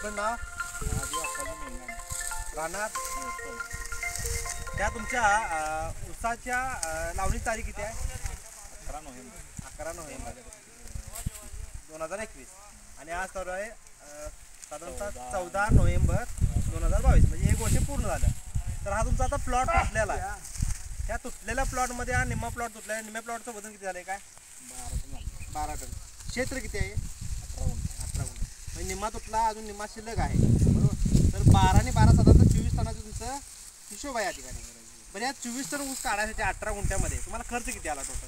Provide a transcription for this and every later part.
आपलं नाव राहणार त्या तुमच्या ऊसाच्या लावणी तारीख किती आहे? 11 नोव्हेंबर 2021 आणि आज तर आहे साधारणतः 14 नोव्हेंबर 2022 म्हणजे 1 वर्ष पूर्ण झालं. तर हा तुमचा आता प्लॉट तुटलेला आहे. त्या तुटलेल्या प्लॉटमध्ये हा निम्मा प्लॉट तुटला आहे. निम्म्या प्लॉटचं वजन किती झालं आहे? काय 12 टन. क्षेत्र किती आहे? 18 गुंठे. म्हणजे निम्मा तुटला, अजून निम्मा शिल्लक आहे, बरोबर. तर 12 आणि 12 साधारणतः 24 टनाचं तुमचं हिशोब आहे या ठिकाणी. पण या 24 टन ऊस काढायसाठी 18 गुंठ्यामध्ये तुम्हाला खर्च किती आला टोटल?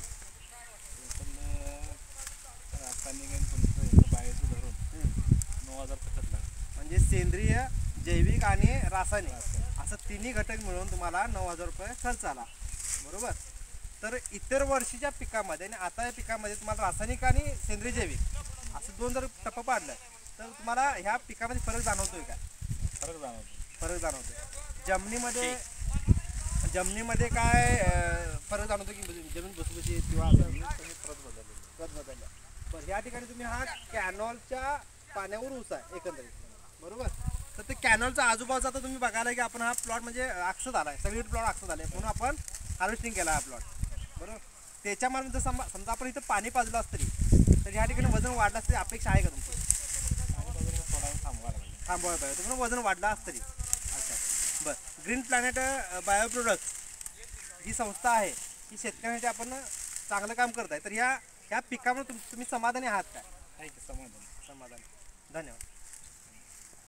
म्हणजे सेंद्रिय, जैविक आणि रासायनिक असं तिन्ही घटक मिळून तुम्हाला 9,000 रुपये खर्च आला, बरोबर. तर इतर वर्षीच्या पिकामध्ये आणि आता या पिकामध्ये तुम्हाला रासायनिक आणि सेंद्रिय जैविक असं दोन जर टप्पा पाडलं तर तुम्हाला ह्या पिकामध्ये फरक जाणवतोय का? फरक जाणवतोय. जमिनीमध्ये काय फरक जाणवतो की जमीन भुसभुशीत किंवा खत बदललं. बरं, या ठिकाणी तुम्ही हा कॅनॉलच्या पाण्यावर ऊस आहे एकंदरीत, बरोबर. तर ते कॅनॉलचा आजूबाजूचा आता तुम्ही बघायला की आपण हा प्लॉट म्हणजे आक्स झाला आहे, सगळी प्लॉट आक्स झाला आहे म्हणून आपण हार्वेस्टिंग केला हा प्लॉट, बरोबर. त्याच्यामध्ये जर समजा आपण इथं पाणी पाजलं असतं तर ह्या ठिकाणी वजन वाढलं असतं अपेक्षा आहे का तुमची? थांबवायला पाहिजे तुम्हाला वजन वाढलं असतं तरी. अच्छा, बरं. ग्रीन प्लॅनेट बायो प्रोडक्ट्स ही संस्था आहे ही शेतकऱ्यांसाठी आपण चांगलं काम करत आहे. तर ह्या पिकामुळे तुम्ही समाधानी आहात का? समाधान. धन्यवाद.